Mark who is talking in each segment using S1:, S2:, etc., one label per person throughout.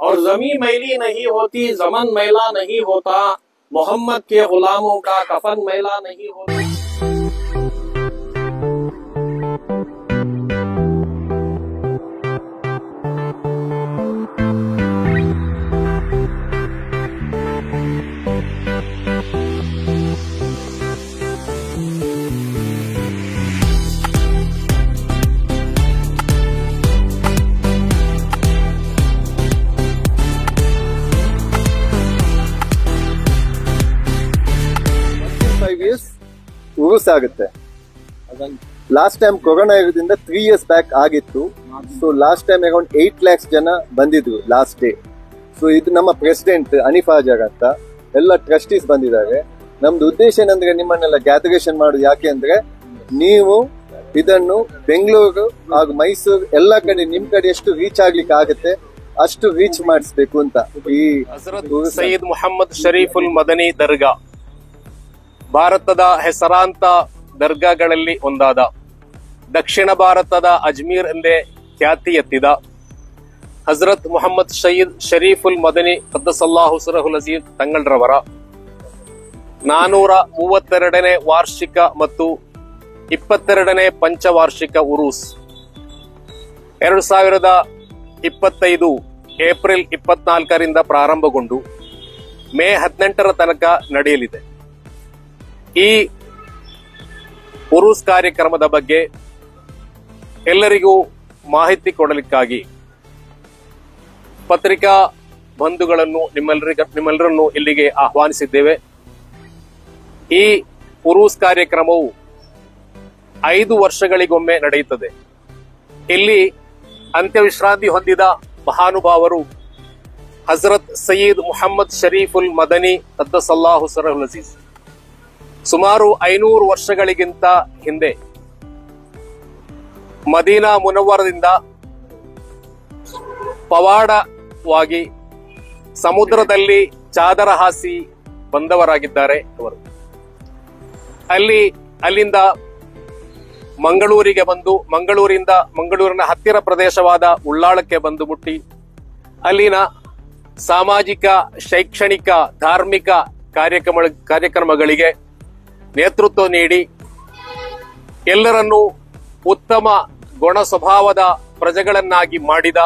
S1: और जमीन मैली नहीं होती, जमन मैला नहीं होता, मोहम्मद के गुलामों का कफन मैला नहीं होता।
S2: ಉರುಸ್ ಆಗುತ್ತೆ. ಲಾಸ್ಟ್ ಟೈಮ್ ಕೊರೋನಾ ಇರೋದ್ರಿಂದ 3 years ಬ್ಯಾಕ್ ಆಗಿತ್ತು. So last time around 8 lakhs ಜನ ಬಂದಿದ್ರು ಲಾಸ್ಟ್ ಡೇ. ಸೊ ಇದು ನಮ್ಮ ಪ್ರೆಸಿಡೆಂಟ್ ಹನೀಫ್ ಹಾಜರ್ ಅಂತ ಎಲ್ಲ ಟ್ರಸ್ಟೀಸ್ ಬಂದಿದ್ದಾರೆ. ನಮ್ದು ಉದ್ದೇಶ ಏನಂದ್ರೆ ನಿಮ್ಮನ್ನೆಲ್ಲ ಗ್ಯಾದರೇಷನ್ ಮಾಡುದು. ಯಾಕೆ ಅಂದ್ರೆ ನೀವು ಇದನ್ನು ಬೆಂಗಳೂರು ಹಾಗೂ ಮೈಸೂರು ಎಲ್ಲ ಕಡೆ ನಿಮ್ ಕಡೆ ಎಷ್ಟು ರೀಚ್ ಆಗ್ಲಿಕ್ಕೆ ಆಗುತ್ತೆ ಅಷ್ಟು ರೀಚ್ ಮಾಡಿಸ್ಬೇಕು ಅಂತ. ಈ
S1: ಸಯ್ಯದ್ ಮುಹಮ್ಮದ್ ಶರೀಫುಲ್ ಮದನಿ ದರ್ಗಾ ಭಾರತದ ಹೆಸರಾಂತ ದರ್ಗಾಗಳಲ್ಲಿ ಒಂದಾದ, ದಕ್ಷಿಣ ಭಾರತದ ಅಜ್ಮೀರ್ ಎಂದೇ ಖ್ಯಾತಿ ಎತ್ತಿದ ಹಜರತ್ ಮುಹಮ್ಮದ್ ಸಯ್ಯದ್ ಶರೀಫುಲ್ ಮದನಿ ಖದ್ದಸಲ್ಲಾಹು ಸಿರಹುಲ್ ಅಜೀಜ್ ತಂಗಳ್ರವರ 432ನೇ ವಾರ್ಷಿಕ ಮತ್ತು 22ನೇ ಪಂಚವಾರ್ಷಿಕ ಉರೂಸ್ 2025 ಏಪ್ರಿಲ್ 24ರಿಂದ ಪ್ರಾರಂಭಗೊಂಡು ಮೇ 18ರ ತನಕ ನಡೆಯಲಿದೆ. ಈ ಉರೂಸ್ ಕಾರ್ಯಕ್ರಮದ ಬಗ್ಗೆ ಎಲ್ಲರಿಗೂ ಮಾಹಿತಿ ಕೊಡಲಿಕ್ಕಾಗಿ ಪತ್ರಿಕಾ ಬಂಧುಗಳನ್ನು ನಿಮ್ಮೆಲ್ಲರನ್ನು ಇಲ್ಲಿಗೆ ಆಹ್ವಾನಿಸಿದ್ದೇವೆ. ಈ ಉರೂಸ್ ಕಾರ್ಯಕ್ರಮವು 5 ವರ್ಷಗಳಿಗೊಮ್ಮೆ ನಡೆಯುತ್ತದೆ. ಇಲ್ಲಿ ಅಂತ್ಯವಿಶ್ರಾಂತಿ ಹೊಂದಿದ ಮಹಾನುಭಾವರು ಹಜರತ್ ಸಯ್ಯದ್ ಮುಹಮ್ಮದ್ ಶರೀಫುಲ್ ಮದನಿ ಖದ್ದಸಲ್ಲಾಹು ಸಿರಹುಲ್ ಅಜೀಜ್ ಸುಮಾರು 500 ವರ್ಷಗಳಿಗಿಂತ ಹಿಂದೆ ಮದೀನಾ ಮುನವ್ವರದಿಂದ ಪವಾಡವಾಗಿ ಸಮುದ್ರದಲ್ಲಿ ಚಾದರ ಹಾಸಿ ಬಂದವರಾಗಿದ್ದಾರೆ ಅವರು. ಅಲ್ಲಿಂದ ಮಂಗಳೂರಿಗೆ ಬಂದು ಮಂಗಳೂರಿನ ಹತ್ತಿರ ಪ್ರದೇಶವಾದ ಉಳ್ಳಾಳಕ್ಕೆ ಬಂದು ಮುಟ್ಟಿ ಅಲ್ಲಿನ ಸಾಮಾಜಿಕ, ಶೈಕ್ಷಣಿಕ, ಧಾರ್ಮಿಕ ಕಾರ್ಯಕ್ರಮಗಳಿಗೆ ನೇತೃತ್ವ ನೀಡಿ ಎಲ್ಲರನ್ನೂ ಉತ್ತಮ ಗುಣ ಸ್ವಭಾವದ ಪ್ರಜೆಗಳನ್ನಾಗಿ ಮಾಡಿದ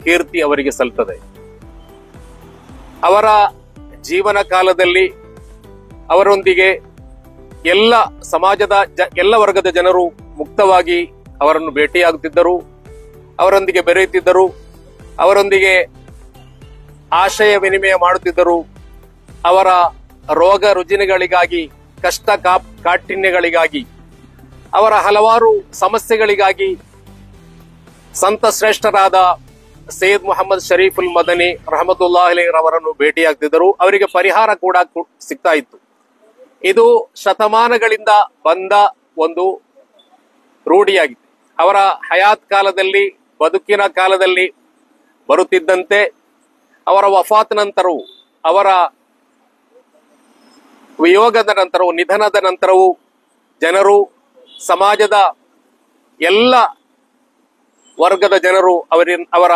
S1: ಕೀರ್ತಿ ಅವರಿಗೆ ಸಲ್ತದೆ. ಅವರ ಜೀವನ ಕಾಲದಲ್ಲಿ ಅವರೊಂದಿಗೆ ಎಲ್ಲ ಸಮಾಜದ ಎಲ್ಲ ವರ್ಗದ ಜನರು ಮುಕ್ತವಾಗಿ ಅವರನ್ನು ಭೇಟಿಯಾಗುತ್ತಿದ್ದರು, ಅವರೊಂದಿಗೆ ಬೆರೆಯುತ್ತಿದ್ದರು, ಅವರೊಂದಿಗೆ ಆಶಯ ವಿನಿಮಯ ಮಾಡುತ್ತಿದ್ದರು. ಅವರ ರೋಗ ರುಜಿನಗಳಿಗಾಗಿ, ಕಷ್ಟ ಕಾಠಿಣ್ಯಗಳಿಗಾಗಿ, ಅವರ ಹಲವಾರು ಸಮಸ್ಯೆಗಳಿಗಾಗಿ ಸಂತ ಶ್ರೇಷ್ಠರಾದ ಸಯ್ಯದ್ ಮುಹಮ್ಮದ್ ಶರೀಫುಲ್ ಮದನಿ ರಹಮತುಲ್ಲಾಹಿ ಅಲೈಹಿ ರವರನ್ನು ಭೇಟಿಯಾಗ್ತಿದ್ದರು. ಅವರಿಗೆ ಪರಿಹಾರ ಕೂಡ ಸಿಗ್ತಾ ಇತ್ತು. ಇದು ಶತಮಾನಗಳಿಂದ ಬಂದ ಒಂದು ರೂಢಿಯಾಗಿದೆ. ಅವರ ಹಯಾತ್ ಕಾಲದಲ್ಲಿ, ಬದುಕಿನ ಕಾಲದಲ್ಲಿ ಬರುತ್ತಿದ್ದಂತೆ ಅವರ ವಫಾತ್ ನಂತರವೂ, ಅವರ ವಿಯೋಗದ ನಂತರವೂ, ನಿಧನದ ನಂತರವೂ ಜನರು, ಸಮಾಜದ ಎಲ್ಲ ವರ್ಗದ ಜನರು ಅವರ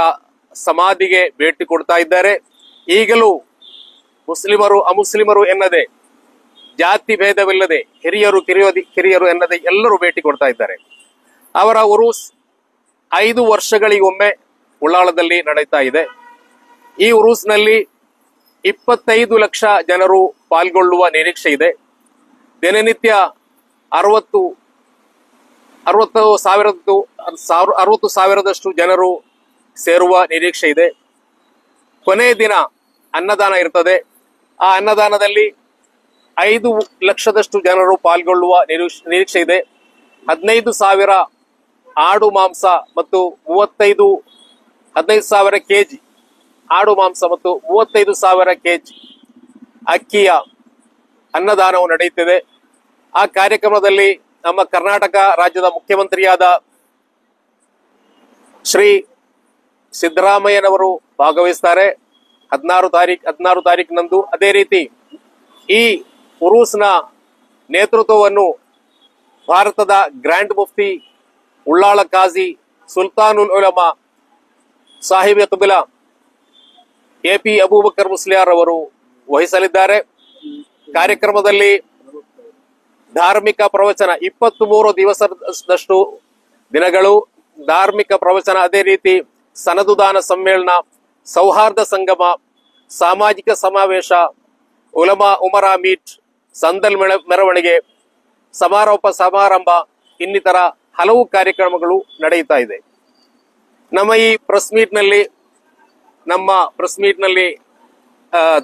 S1: ಸಮಾಧಿಗೆ ಭೇಟಿ ಕೊಡ್ತಾ ಇದ್ದಾರೆ. ಈಗಲೂ ಮುಸ್ಲಿಮರು ಅಮುಸ್ಲಿಮರು ಎನ್ನದೆ, ಜಾತಿ ಭೇದವಿಲ್ಲದೆ, ಕಿರಿಯರು ಎನ್ನದೆ ಎಲ್ಲರೂ ಭೇಟಿ ಕೊಡ್ತಾ ಇದ್ದಾರೆ. ಅವರ ಉರೂಸ್ 5 ವರ್ಷಗಳಿಗೊಮ್ಮೆ ಉಳ್ಳಾಳದಲ್ಲಿ ನಡೀತಾ ಇದೆ. ಈ ಉರೂಸ್ನಲ್ಲಿ 25 ಲಕ್ಷ ಜನರು ಪಾಲ್ಗೊಳ್ಳುವ ನಿರೀಕ್ಷೆ ಇದೆ. ದಿನನಿತ್ಯ 60 ಸಾವಿರದಷ್ಟು ಜನರು ಸೇರುವ ನಿರೀಕ್ಷೆ ಇದೆ. ಕೊನೆಯ ದಿನ ಅನ್ನದಾನ ಇರ್ತದೆ. ಆ ಅನ್ನದಾನದಲ್ಲಿ 5 ಲಕ್ಷದಷ್ಟು ಜನರು ಪಾಲ್ಗೊಳ್ಳುವ ನಿರೀಕ್ಷೆ ಇದೆ. 15,000 ಆಡು ಮಾಂಸ ಮತ್ತು 15,000 ಕೆಜಿ ಆಡು ಮಾಂಸ ಮತ್ತು 35,000 ಕೆಜಿ ಅಕ್ಕಿಯ ಅನ್ನದಾನವು ನಡೆಯುತ್ತಿದೆ. ಆ ಕಾರ್ಯಕ್ರಮದಲ್ಲಿ ನಮ್ಮ ಕರ್ನಾಟಕ ರಾಜ್ಯದ ಮುಖ್ಯಮಂತ್ರಿಯಾದ ಶ್ರೀ ಸಿದ್ದರಾಮಯ್ಯನವರು ಭಾಗವಹಿಸ್ತಾರೆ 16 ತಾರೀಕಿನಂದು. ಅದೇ ರೀತಿ ಈ ಉರೂಸ್ನ ನೇತೃತ್ವವನ್ನು ಭಾರತದ ಗ್ರ್ಯಾಂಡ್ ಮುಫ್ತಿ, ಉಳ್ಳಾಳ ಕಾಜಿ, ಸುಲ್ತಾನುಲ್ ಉಲಮಾ, ಸಾಹಿಬ್ ಕಿಬ್ಲಾ ಎಪಿ ಅಬೂಬಕರ್ ಮುಸ್ಲಿಯಾರ್ ಅವರು ವಹಿಸಲಿದ್ದಾರೆ. ಕಾರ್ಯಕ್ರಮದಲ್ಲಿ ಧಾರ್ಮಿಕ ಪ್ರವಚನ 23 ದಿವಸದಷ್ಟು ದಿನಗಳು ಧಾರ್ಮಿಕ ಪ್ರವಚನ, ಅದೇ ರೀತಿ ಸನದುದಾನ ಸಮ್ಮೇಳನ, ಸೌಹಾರ್ದ ಸಂಗಮ, ಸಾಮಾಜಿಕ ಸಮಾವೇಶ, ಉಲಮಾ ಉಮರಾ ಮೀಟ್, ಸಂದಲ್ ಮೆರವಣಿಗೆ, ಸಮಾರೋಪ ಸಮಾರಂಭ ಇನ್ನಿತರ ಹಲವು ಕಾರ್ಯಕ್ರಮಗಳು ನಡೆಯುತ್ತಾ ಇದೆ. ನಮ್ಮ ಈ ಪ್ರೆಸ್ ಮೀಟ್ನಲ್ಲಿ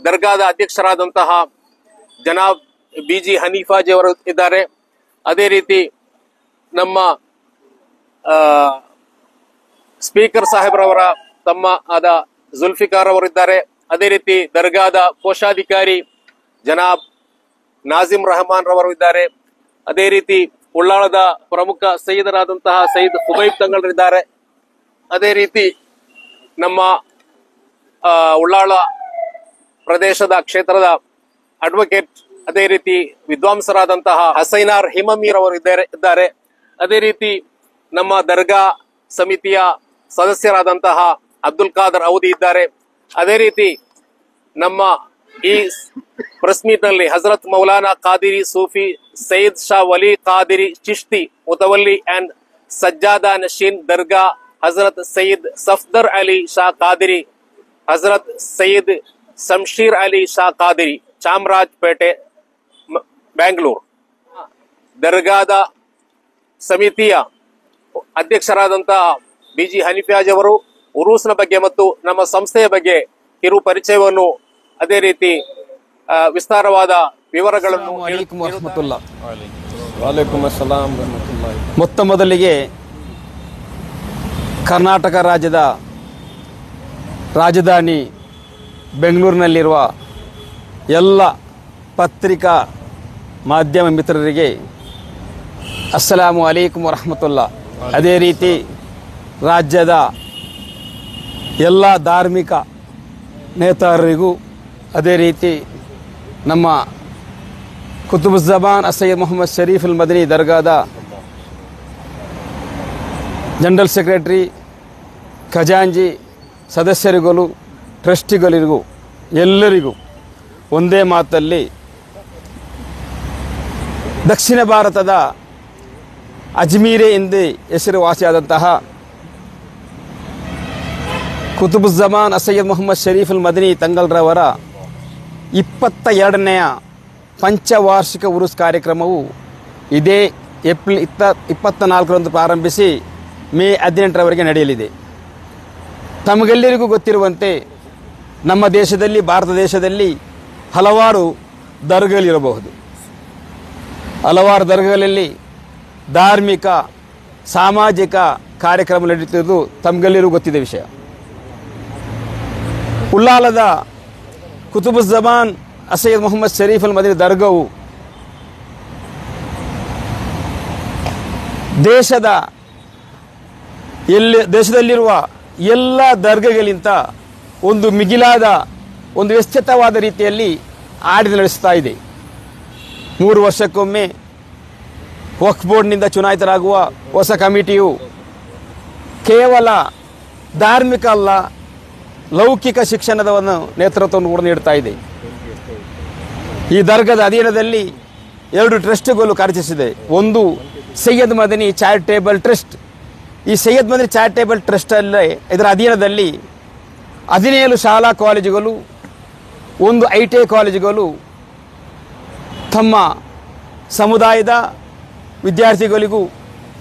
S1: ದರ್ಗಾದ ಅಧ್ಯಕ್ಷರಾದಂತಹ ಜನಾಬ್ ಬಿಜಿ ಹನೀಫಾಜಿ ಅವರು ಇದ್ದಾರೆ. ಅದೇ ರೀತಿ ನಮ್ಮ ಸ್ಪೀಕರ್ ಸಾಹೇಬ್ರವರ ತಮ್ಮ ಆದ ಜುಲ್ಫಿಕಾರ್ ಅವರಿದ್ದಾರೆ. ಅದೇ ರೀತಿ ದರ್ಗಾದ ಕೋಶಾಧಿಕಾರಿ ಜನಾಬ್ ನಾಜಿಮ್ ರಹಮಾನ್ ರವರು ಇದ್ದಾರೆ. ಅದೇ ರೀತಿ ಉಳ್ಳಾಳದ ಪ್ರಮುಖ ಸೈಯದರಾದಂತಹ ಸೈಯದ್ ಹುಬೈಬ್ ತಂಗಳರಿದ್ದಾರೆ. ಅದೇ ರೀತಿ ನಮ್ಮ ಉಳ್ಳಾಳ ಪ್ರದೇಶದ ಕ್ಷೇತ್ರದ ಅಡ್ವೊಕೇಟ್, ಅದೇ ರೀತಿ ವಿದ್ವಾಂಸರಾದಂತಹ ಹಸೈನಾರ್ ಹಿಮಮೀರ್ ಅವರು ಇದ್ದಾರೆ. ಅದೇ ರೀತಿ ನಮ್ಮ ದರ್ಗಾ ಸಮಿತಿಯ ಸದಸ್ಯರಾದಂತಹ ಅಬ್ದುಲ್ ಖಾದರ್ ಔದಿ ಇದ್ದಾರೆ. ಅದೇ ರೀತಿ ನಮ್ಮ ಈ ಪ್ರೆಸ್ ಮೀಟ್ ನಲ್ಲಿ ಹಜರತ್ ಮೌಲಾನಾ ಖಾದಿರಿ ಸೂಫಿ ಸೈಯದ್ ಶಾ ವಲಿ ಖಾದಿರಿ ಚಿಶ್ತಿ ಮುತವಲ್ಲಿ ಅಂಡ್ ಸಜ್ಜಾದಾ ನಶೀನ್ ದರ್ಗಾ, ಹಜರತ್ ಸೈಯದ್ ಸಫ್ದರ್ ಅಲಿ ಶಾ ಖಾದಿರಿ, ಹಜರತ್ ಸೈಯದ್ ಶಂಶೀರ್ ಅಲಿ ಶಾ ಖಾದಿರಿ, ಚಾಮರಾಜಪೇಟೆ, ಬ್ಯಾಂಗ್ಳೂರು. ದರ್ಗಾದ ಸಮಿತಿಯ ಅಧ್ಯಕ್ಷರಾದಂತಹ ಬಿಜಿ ಹನೀಫಾಜ್ ಅವರು ಉರೂಸ್ನ ಬಗ್ಗೆ ಮತ್ತು ನಮ್ಮ ಸಂಸ್ಥೆಯ ಬಗ್ಗೆ ಕಿರು ಪರಿಚಯವನ್ನು, ಅದೇ ರೀತಿ ವಿಸ್ತಾರವಾದ ವಿವರಗಳನ್ನು
S3: ಮೊತ್ತ ಮೊದಲಿಗೆ ಕರ್ನಾಟಕ ರಾಜ್ಯದ ರಾಜಧಾನಿ ಬೆಂಗಳೂರಿನಲ್ಲಿರುವ ಎಲ್ಲ ಪತ್ರಿಕಾ ಮಾಧ್ಯಮ ಮಿತ್ರರಿಗೆ ಅಸ್ಸಲಾಮು ಅಲೈಕುಂ ವರಹಮತುಲ್ಲಾ. ಅದೇ ರೀತಿ ರಾಜ್ಯದ ಎಲ್ಲ ಧಾರ್ಮಿಕ ನೇತಾರರಿಗೂ, ಅದೇ ರೀತಿ ನಮ್ಮ ಕುತುಬುಜ್ಜಮಾನ್ ಸೈಯದ್ ಮೊಹಮ್ಮದ್ ಶರೀಫ್ ಅಲ್ ಮದನಿ ದರ್ಗಾದ ಜನರಲ್ ಸೆಕ್ರೆಟರಿ, ಖಜಾಂಜಿ ಸದಸ್ಯರಿಗೂ, ಟ್ರಸ್ಟಿಗಳಿಗೂ ಎಲ್ಲರಿಗೂ ಒಂದೇ ಮಾತಲ್ಲಿ ದಕ್ಷಿಣ ಭಾರತದ ಅಜ್ಮೀರೆ ಎಂದೇ ಹೆಸರುವಾಸಿಯಾದಂತಹ ಕುತುಬುಜ್ಜಮಾನ್ ಸೈಯದ್ ಮೊಹಮ್ಮದ್ ಶರೀಫ್ ಅಲ್ ಮದನಿ ತಂಗಲ್ರವರ 22ನೇ ಪಂಚವಾರ್ಷಿಕ ಉರುಸ್ ಕಾರ್ಯಕ್ರಮವು ಇದೇ ಏಪ್ರಿಲ್ 24ರಂದು ಪ್ರಾರಂಭಿಸಿ ಮೇ 18ರವರೆಗೆ ನಡೆಯಲಿದೆ. ತಮಗೆಲ್ಲರಿಗೂ ಗೊತ್ತಿರುವಂತೆ ನಮ್ಮ ದೇಶದಲ್ಲಿ, ಭಾರತ ದೇಶದಲ್ಲಿ ಹಲವಾರು ದರ್ಗಗಳಿರಬಹುದು. ಹಲವಾರು ದರ್ಗಗಳಲ್ಲಿ ಧಾರ್ಮಿಕ, ಸಾಮಾಜಿಕ ಕಾರ್ಯಕ್ರಮ ನಡೆಯುತ್ತಿರುವುದು ತಮಗೆಲ್ಲರಿಗೂ ಗೊತ್ತಿದೆ ವಿಷಯ. ಉಳ್ಳಾಲದ ಕುತುಬುಜ್ಜಮಾನ್ ಸೈಯದ್ ಮೊಹಮ್ಮದ್ ಶರೀಫ್ ಅಲ್ ಮದನಿ ದರ್ಗಾವು ದೇಶದಲ್ಲಿರುವ ಎಲ್ಲ ದರ್ಗಗಳಿಗಿಂತ ಒಂದು ಮಿಗಿಲಾದ, ಒಂದು ವ್ಯವಸ್ಥಿತವಾದ ರೀತಿಯಲ್ಲಿ ಆಡಳಿತ ನಡೆಸ್ತಾ ಇದೆ. 3 ವರ್ಷಕ್ಕೊಮ್ಮೆ ವಕ್ಫ್ ಬೋರ್ಡ್ನಿಂದ ಚುನಾಯಿತರಾಗುವ ಹೊಸ ಕಮಿಟಿಯು ಕೇವಲ ಧಾರ್ಮಿಕ ಅಲ್ಲ, ಲೌಕಿಕ ಶಿಕ್ಷಣದ ನೇತೃತ್ವವನ್ನು ಕೂಡ ನೀಡ್ತಾ ಇದೆ. ಈ ದರ್ಗಾದ ಅಧೀನದಲ್ಲಿ 2 ಟ್ರಸ್ಟ್ಗಳು ಕಾರ್ಯನಿರ್ವಹಿಸಿದೆ. ಒಂದು ಸೈಯದ್ ಮದನಿ ಚಾರಿಟೇಬಲ್ ಟ್ರಸ್ಟ್. ಈ ಸೈಯದ್ ಮದನಿ ಚಾರಿಟೇಬಲ್ ಟ್ರಸ್ಟ್ ಅಲ್ಲೇ ಇದರ ಅಧೀನದಲ್ಲಿ 17 ಶಾಲಾ ಕಾಲೇಜುಗಳು, 1 ITI ಕಾಲೇಜುಗಳು ತಮ್ಮ ಸಮುದಾಯದ ವಿದ್ಯಾರ್ಥಿಗಳಿಗೂ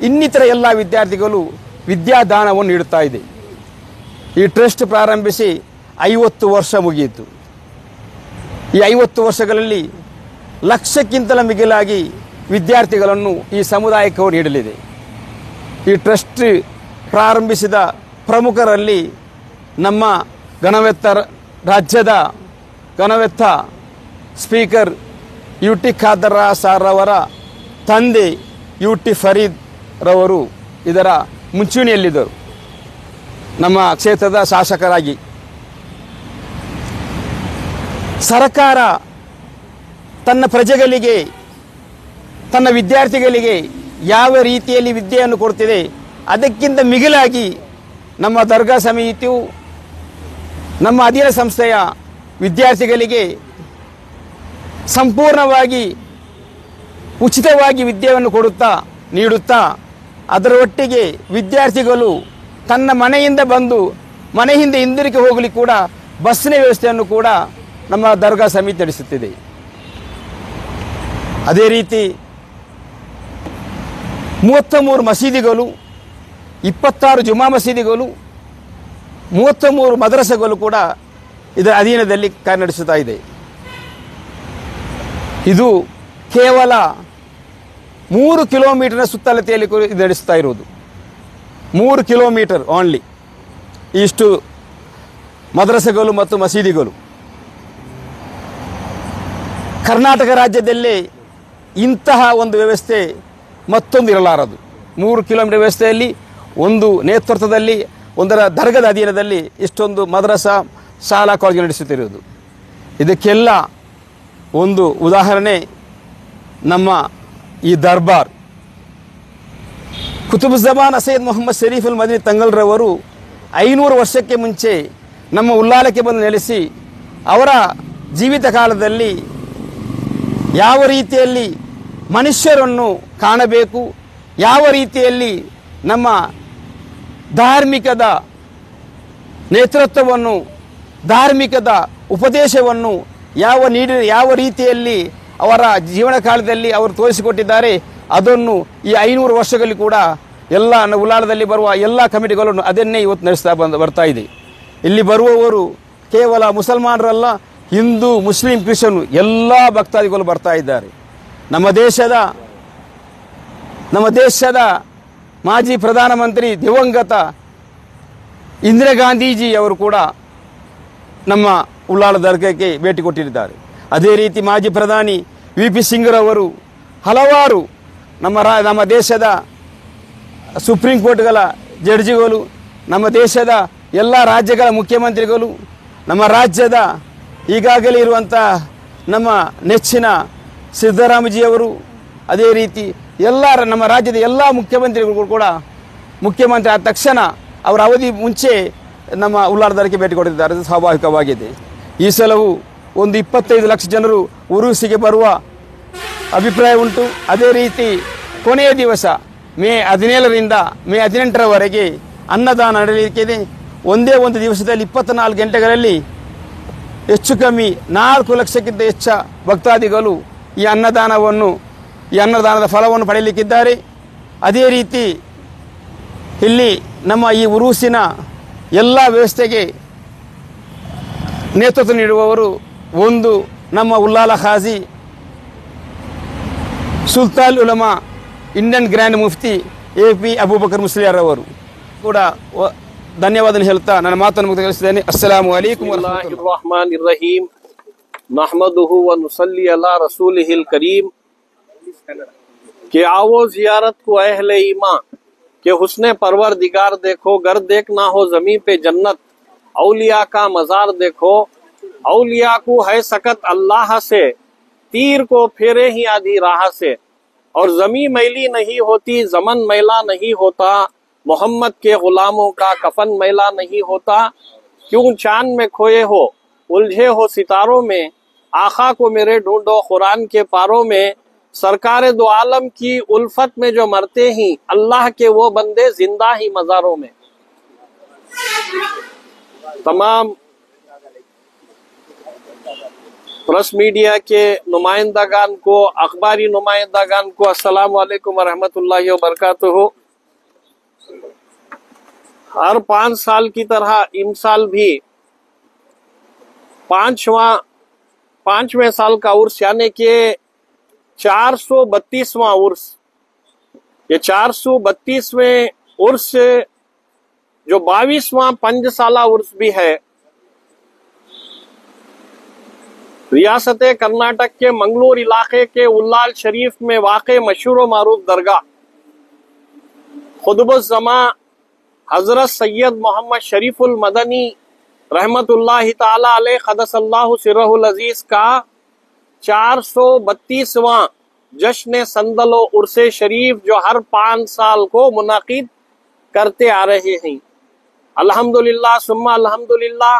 S3: ಇನ್ನಿತರ ಎಲ್ಲ ವಿದ್ಯಾರ್ಥಿಗಳು ವಿದ್ಯಾದಾನವನ್ನು ನೀಡುತ್ತಾ ಇದೆ. ಈ ಟ್ರಸ್ಟ್ ಪ್ರಾರಂಭಿಸಿ 50 ವರ್ಷ ಮುಗಿಯಿತು. ಈ 50 ವರ್ಷಗಳಲ್ಲಿ ಲಕ್ಷಕ್ಕಿಂತಲೂ ಮಿಗಿಲಾಗಿ ವಿದ್ಯಾರ್ಥಿಗಳನ್ನು ಈ ಸಮುದಾಯಕ್ಕೆ ನೀಡಲಿದೆ. ಈ ಟ್ರಸ್ಟ್ ಪ್ರಾರಂಭಿಸಿದ ಪ್ರಮುಖರಲ್ಲಿ ನಮ್ಮ ರಾಜ್ಯದ ಗಣವೆತ್ತ ಸ್ಪೀಕರ್ UT ಖಾದರ್ ಸಾರ್ ರವರ ತಂದೆ UT ಫರೀದ್ ರವರು ಇದರ ಮುಂಚೂಣಿಯಲ್ಲಿದ್ದರು. ನಮ್ಮ ಕ್ಷೇತ್ರದ ಶಾಸಕರಾಗಿ ಸರ್ಕಾರ ತನ್ನ ಪ್ರಜೆಗಳಿಗೆ, ತನ್ನ ವಿದ್ಯಾರ್ಥಿಗಳಿಗೆ ಯಾವ ರೀತಿಯಲ್ಲಿ ವಿದ್ಯೆಯನ್ನು ಕೊಡ್ತಿದೆ, ಅದಕ್ಕಿಂತ ಮಿಗಿಲಾಗಿ ನಮ್ಮ ದರ್ಗಾ ಸಮಿತಿಯು ನಮ್ಮ ಅಧೀನ ಸಂಸ್ಥೆಯ ವಿದ್ಯಾರ್ಥಿಗಳಿಗೆ ಸಂಪೂರ್ಣವಾಗಿ ಉಚಿತವಾಗಿ ವಿದ್ಯೆಯನ್ನು ನೀಡುತ್ತಾ ಅದರ ಒಟ್ಟಿಗೆ ವಿದ್ಯಾರ್ಥಿಗಳು ತನ್ನ ಮನೆಯಿಂದ ಬಂದು ಮನೆ ಹಿಂದೆ ಹಿಂದಿರುಗಿ ಹೋಗಲಿಕ್ಕೆ ಕೂಡ ಬಸ್ಸಿನ ವ್ಯವಸ್ಥೆಯನ್ನು ಕೂಡ ನಮ್ಮ ದರ್ಗಾ ಸಮಿತಿ ನಡೆಸುತ್ತಿದೆ. ಅದೇ ರೀತಿ 33 ಮಸೀದಿಗಳು, 26 ಜುಮಾ ಮಸೀದಿಗಳು, 33 ಮದ್ರಸೆಗಳು ಕೂಡ ಇದರ ಅಧೀನದಲ್ಲಿ ಕಾರ್ಯನಡೆಸುತ್ತಾ ಇದೆ. ಇದು ಕೇವಲ 3 ಕಿಲೋಮೀಟರ್ನ ಸುತ್ತಳತೆಯಲ್ಲಿ ಇದು ನಡೆಸ್ತಾ ಇರುವುದು. 3 ಕಿಲೋಮೀಟರ್ ಓನ್ಲಿ ಇಷ್ಟು ಮದ್ರಸೆಗಳು ಮತ್ತು ಮಸೀದಿಗಳು. ಕರ್ನಾಟಕ ರಾಜ್ಯದಲ್ಲಿ ಇಂತಹ ಒಂದು ವ್ಯವಸ್ಥೆ ಮತ್ತೊಂದು ಇರಲಾರದು. 3 ಕಿಲೋಮೀಟರ್ ವ್ಯವಸ್ಥೆಯಲ್ಲಿ ಒಂದು ನೇತೃತ್ವದಲ್ಲಿ ಒಂದರ ದರ್ಗದ ಅಧೀನದಲ್ಲಿ ಇಷ್ಟೊಂದು ಮದ್ರಸಾ ಶಾಲಾ ಕಾಲೇಜು ನಡೆಸುತ್ತಿರುವುದು. ಇದಕ್ಕೆಲ್ಲ ಒಂದು ಉದಾಹರಣೆ ನಮ್ಮ ಈ ದರ್ಬಾರ್. ಕುತುಬುಜ್ಜಮಾನ್ ಸೈಯದ್ ಮೊಹಮ್ಮದ್ ಶರೀಫ್ ಅಲ್ ಮದನಿ ತಂಗಲ್ರವರು 500 ವರ್ಷಕ್ಕೆ ಮುಂಚೆ ನಮ್ಮ ಉಲ್ಲಾಲಕ್ಕೆ ಬಂದು ನೆಲೆಸಿ ಅವರ ಜೀವಿತ ಕಾಲದಲ್ಲಿ ಯಾವ ರೀತಿಯಲ್ಲಿ ಮನುಷ್ಯರನ್ನು ಕಾಣಬೇಕು, ಯಾವ ರೀತಿಯಲ್ಲಿ ನಮ್ಮ ಧಾರ್ಮಿಕದ ನೇತೃತ್ವವನ್ನು, ಧಾರ್ಮಿಕದ ಉಪದೇಶವನ್ನು ಯಾವ ರೀತಿಯಲ್ಲಿ ಅವರ ಜೀವನ ಕಾಲದಲ್ಲಿ ಅವರು ತೋರಿಸಿಕೊಟ್ಟಿದ್ದಾರೆ, ಅದನ್ನು ಈ 500 ವರ್ಷಗಳಲ್ಲಿ ಕೂಡ ಎಲ್ಲ ಉಲ್ಲಾಳದಲ್ಲಿ ಬರುವ ಎಲ್ಲ ಕಮಿಟಿಗಳನ್ನು ಅದನ್ನೇ ಇವತ್ತು ನಡೆಸ್ತಾ ಬರ್ತಾ ಇದೆ. ಇಲ್ಲಿ ಬರುವವರು ಕೇವಲ ಮುಸಲ್ಮಾನರಲ್ಲ, ಹಿಂದೂ, ಮುಸ್ಲಿಂ, ಕ್ರಿಶ್ಚಿಯನ್ ಎಲ್ಲ ಭಕ್ತಾದಿಗಳು ಬರ್ತಾ ಇದ್ದಾರೆ. ನಮ್ಮ ದೇಶದ ಮಾಜಿ ಪ್ರಧಾನಮಂತ್ರಿ ದಿವಂಗತ ಇಂದಿರಾ ಗಾಂಧೀಜಿ ಅವರು ಕೂಡ ನಮ್ಮ ಉಲ್ಲಾಳ ದರ್ಗಾಕ್ಕೆ ಭೇಟಿ ಕೊಟ್ಟಿದ್ದಾರೆ. ಅದೇ ರೀತಿ ಮಾಜಿ ಪ್ರಧಾನಿ VP ಸಿಂಗ್ರವರು, ಹಲವಾರು ನಮ್ಮ ದೇಶದ ಸುಪ್ರೀಂ ಕೋರ್ಟ್ಗಳ ಜಡ್ಜಿಗಳು, ನಮ್ಮ ದೇಶದ ಎಲ್ಲ ರಾಜ್ಯಗಳ ಮುಖ್ಯಮಂತ್ರಿಗಳು, ನಮ್ಮ ರಾಜ್ಯದ ಈಗಾಗಲೇ ಇರುವಂಥ ನಮ್ಮ ನೆಚ್ಚಿನ ಸಿದ್ದರಾಮಯ್ಯಜಿಯವರು, ಅದೇ ರೀತಿ ನಮ್ಮ ರಾಜ್ಯದ ಎಲ್ಲ ಮುಖ್ಯಮಂತ್ರಿಗಳು ಕೂಡ ಮುಖ್ಯಮಂತ್ರಿ ಆದ ತಕ್ಷಣ ಅವರ ಅವಧಿ ಮುಂಚೆ ನಮ್ಮ ಉಲ್ಲಾಳ ದರ್ಗಾಕ್ಕೆ ಭೇಟಿ ಕೊಟ್ಟಿದ್ದಾರೆ. ಅದು ಸ್ವಾಭಾವಿಕವಾಗಿದೆ. ಈ ಸಲವೂ ಒಂದು 25 ಲಕ್ಷ ಜನರು ಉರುಸಿಗೆ ಬರುವ ಅಭಿಪ್ರಾಯ ಉಂಟು. ಅದೇ ರೀತಿ ಕೊನೆಯ ದಿವಸ ಮೇ 17ರಿಂದ ಮೇ 18ರವರೆಗೆ ಅನ್ನದಾನ ನಡೆಯಲಿಕ್ಕಿದೆ. ಒಂದೇ ಒಂದು ದಿವಸದಲ್ಲಿ 24 ಗಂಟೆಗಳಲ್ಲಿ ಹೆಚ್ಚು ಕಮ್ಮಿ 4 ಲಕ್ಷಕ್ಕಿಂತ ಹೆಚ್ಚು ಭಕ್ತಾದಿಗಳು ಈ ಅನ್ನದಾನದ ಫಲವನ್ನು ಪಡೆಯಲಿಕ್ಕಿದ್ದಾರೆ. ಅದೇ ರೀತಿ ಇಲ್ಲಿ ನಮ್ಮ ಈ ಉರುಸಿನ ಎಲ್ಲ ವ್ಯವಸ್ಥೆಗೆ ನೇತೃತ್ವ ನೀಡುವವರು ಒಂದು ನಮ್ಮ ಉಲ್ಲಾಲ ಖಾಜಿ ಸುಲ್ತಾನ್ ಉಲಮಾ ಇಂಡಿಯನ್ ಗ್ರ್ಯಾಂಡ್ ಮುಫ್ತಿ AP ಅಬೂಬಕರ್ ಮುಸ್ಲಿಯಾರ್ ಅವರು ಕೂಡ ಧನ್ಯವಾದ ಹೇಳ್ತಾ ನನ್ನ ಮಾತನ್ನು ಮುಗಿಸಿದ್ದೇನೆ. ಅಸ್ಸಲಾಮು ಅಲೈಕುಂ
S1: ಬಿಸ್ಮಿಲ್ಲಾಹಿರ್ ರಹೀಂ ನಹಮದುಹು ವ ನುಸಲ್ಲಿ ಅಲಾ ರಸೂಲಿಹಿಲ್ ಕರೀಂ कि आओ जियारत को अहले ईमान के हुस्ने परवरदिगार देखो, घर देखना हो जमी पे जन्नत, औलिया का मजार देखो, औलिया को है सकत अल्लाह से, तीर को फेरे ही आधी राह से, और जमी मैली नहीं होती, जमन मैला नहीं होता, मोहम्मद के गुलामों का कफन मैला नहीं होता, क्यों चांद में खोए हो, उलझे हो सितारों में, आखा को मेरे ढूंढो कुरान के पारों में, सरकार दो आलम की उल्फत में जो मरते ही, अल्लाह के वो बंदे जिंदा ही मजारों में। तमाम प्रेस मीडिया के नुमाइंदागान को, अखबारी नुमाइंदागान को अस्सलाम वालेकुम व रहमतुल्लाहि व बरकातुहू। हर 5 साल की तरह इस साल भी 5वें साल का उर्स यानी कि 432वां उर्स, ये 432वें उर्स जो 22वां 5 साला उर्स भी है, रियासत कर्नाटक के मंगलूर इलाके के उल्लाल शरीफ में वाक़े मशहूर व मारूफ दरगाह खुतबुज़्ज़मा हजरत सैयद मोहम्मद शरीफुल मदनी रहमतुल्लाहि ताला अलैह क़द्दसल्लाहु सिर्रहुल अज़ीज़ का 432वां जश्न संदलो उर्से शरीफ जो हर 5 साल को मुनाकिद करते आ रहे हैं। अल्हम्दुलिल्लाह सुम्मा अल्हम्दुलिल्लाह।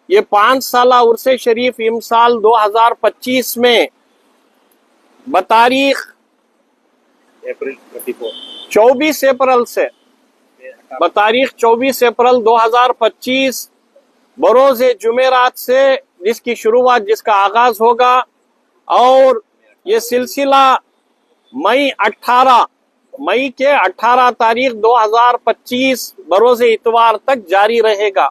S1: ये 5 साला उर्स शरीफ इमसाल 2025 में बतारीख 24 अप्रैल से बतारीख 24 अप्रैल 2025 बरोज जुमेरात से जिसकी शुरुआत, जिसका आगाज होगा, और ये सिलसिला मई के 18 तारीख 2025 बरोज इतवार तक जारी रहेगा।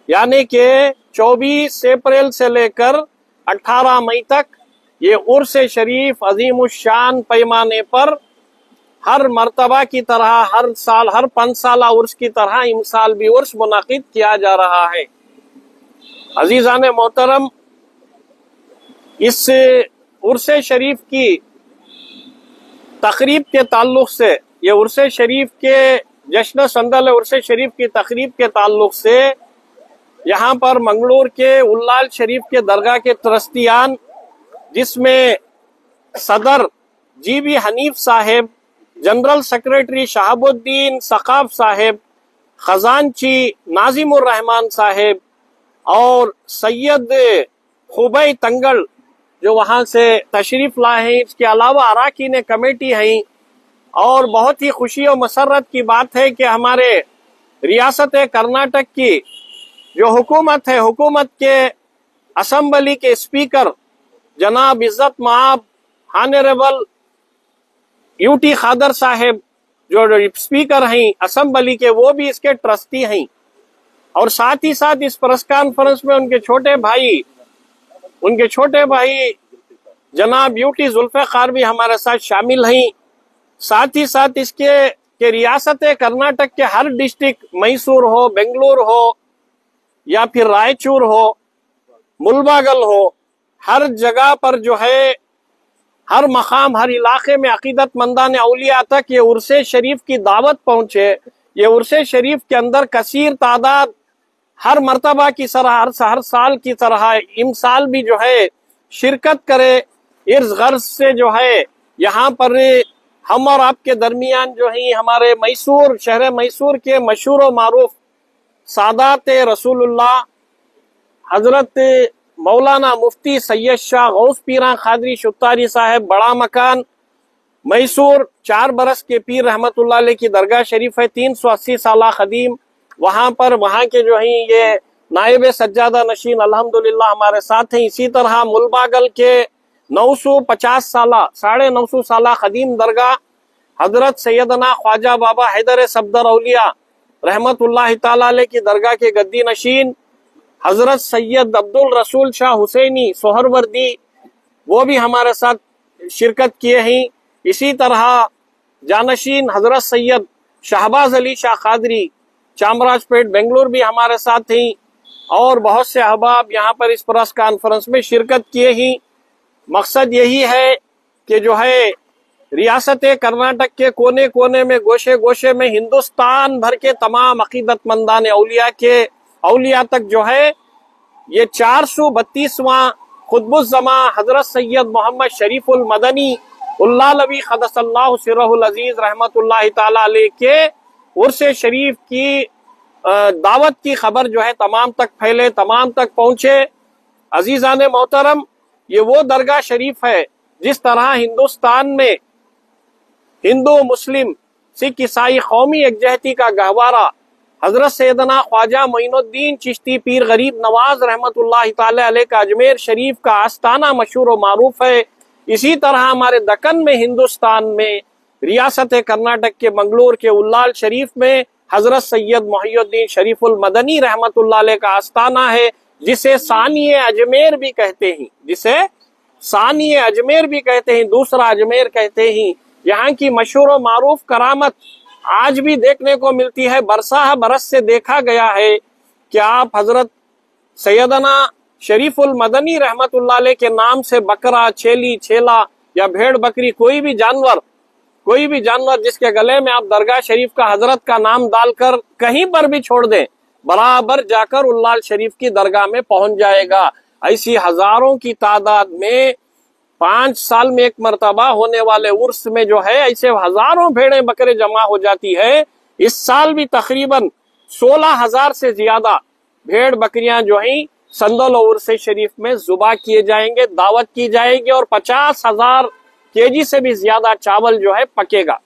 S1: यानी कि 24 अप्रैल से लेकर 18 मई तक ये उर्स शरीफ अजीमुशान पैमाने पर हर मर्तबा की तरह, हर साल, हर 5 साला उर्स की तरह इमसाल भी उर्स मुनाकिद किया जा रहा है। अजीजान मोहतरम, इस उर्स शरीफ की तकरीब के ताल्लुक से, ये उर्स शरीफ के जश्न संदल उर्स शरीफ की तकरीब के ताल्लुक से यहाँ पर मंगलूर के उल्लाल शरीफ के दरगाह के ट्रस्टियान, जिसमें सदर जीबी हनीफ साहेब, जनरल सेक्रेटरी शहाबुद्दीन सकाफ साहेब, खजानची नाजिमुर रहमान साहेब और सैयद खुबई तंगल जो वहां से तशरीफ लाए हैं, इसके अलावा अराकीन कमेटी हैं। और बहुत ही खुशी और मसरत की बात है कि हमारे रियासत कर्नाटक की जो हुकूमत है, हुकूमत के असम्बली के स्पीकर जनाब इज्जत माब हानरेबल यूटी खादर साहेब जो स्पीकर हैं असम्बली के, वो भी इसके ट्रस्टी हैं। और साथ ही साथ इस प्रेस कॉन्फ्रेंस में उनके छोटे भाई जनाब यूटी जुल्फ़िकार भी हमारे साथ शामिल हैं। साथ ही साथ इसके कि रियासत कर्नाटक के हर डिस्ट्रिक्ट, मैसूर हो, बेंगलुरु हो या फिर रायचूर हो, मुलबागल हो, हर जगह पर जो है, हर मकाम, हर इलाके में अकीदतमंदान औलिया तक ये उर्स शरीफ की दावत पहुंचे। ये उर्स शरीफ के अंदर कसीर तादाद हर मर्तबा की तरह, हर साल की तरह इमसाल भी जो है शिरकत करे। इर्ज गर्ज से जो है यहाँ पर हम और आपके दरमियान जो है हमारे मैसूर, शहर मैसूर के मशहूर और मारूफ सादात रसूलुल्लाह हजरत मौलाना मुफ्ती सैयद शाह गौस पीरा खादरी शुत्तारी साहब, बड़ा मकान, मैसूर, 4 बरस के पीर रहमतुल्लाह अलैह की दरगाह शरीफ है, 380 साला खदीम। वहां पर वहां के जो है ये नायब सज्जादा नशीन अल्हम्दुलिल्लाह हमारे साथ हैं। इसी तरह मुलबागल के 950 साला, 950 साला खदीम दरगाह हजरत सैयदना ख्वाजा बाबा हैदर सफदर औलिया रहमतुल्लाह ताला अलैह की दरगाह के गद्दी नशीन हजरत सैयद अब्दुल रसूल शाह हुसैनी सोहरवर्दी, वो भी हमारे साथ शिरकत किए हैं। इसी तरह जानशीन हजरत सैयद शहबाज अली शाह कादरी चामराजपेट बेंगलुरु भी हमारे साथ हैं। और बहुत से अहबाब यहाँ पर इस प्रेस कॉन्फ्रेंस में शिरकत किए ही। मकसद यही है कि जो है रियासत कर्नाटक के कोने कोने में, गोशे गोशे में, हिंदुस्तान भर के तमाम अकीदतमंदान औलिया तक जो है ये 432वां खुतबुज़्ज़मा हजरत सैयद मोहम्मद शरीफुल मदनी उल्लालवी क़द्दसल्लाहु सिर्रहुल अज़ीज़ रहमतुल्लाहि ताला अलैह के उर्स शरीफ की दावत की खबर जो है तमाम तक फैले, तमाम तक पहुंचे। अजीज़ान मोहतरम, ये वो दरगाह शरीफ है जिस तरह हिंदुस्तान में हिंदू, मुस्लिम, सिख, ईसाई कौमी यकजहती का गहवारा हजरत सैयदना ख्वाजा मोइनुद्दीन चिश्ती पीर गरीब नवाज रहमतुल्लाह ताला अलैह का अजमेर शरीफ का आस्ताना मशहूर और मारूफ है। इसी तरह हमारे दक्कन में, हिंदुस्तान में, रियासत कर्नाटक के मंगलूर के उल्लाल शरीफ में हजरत सैयद मोहिउद्दीन शरीफुल मदनी रहमतुल्लाह अलैह का आस्ताना है, जिसे सानिए अजमेर भी कहते हैं, दूसरा अजमेर कहते हैं। यहाँ की मशहूर और मारूफ करामत आज भी देखने को मिलती है। बरस से देखा गया है कि आप हजरत सैयदना शरीफुल मदनी रहमतुल्लाह अलैह के नाम से बकरा, छेली, छेला या भेड़ बकरी, कोई भी जानवर जिसके गले में आप दरगाह शरीफ का हजरत का नाम डालकर कहीं पर भी छोड़ दें, बराबर जाकर उल्लाल शरीफ की दरगाह में पहुंच जाएगा। ऐसी हजारों की तादाद में 5 साल में एक मर्तबा होने वाले उर्स में जो है ऐसे हजारों भेड़े बकरे जमा हो जाती है। इस साल भी तकरीबन 16,000 से ज्यादा भेड़ बकरियां जो हैं संदल और उर्स शरीफ में जुबा किए जाएंगे, दावत की जाएगी और 50,000 केजी से भी ज्यादा चावल जो है पकेगा।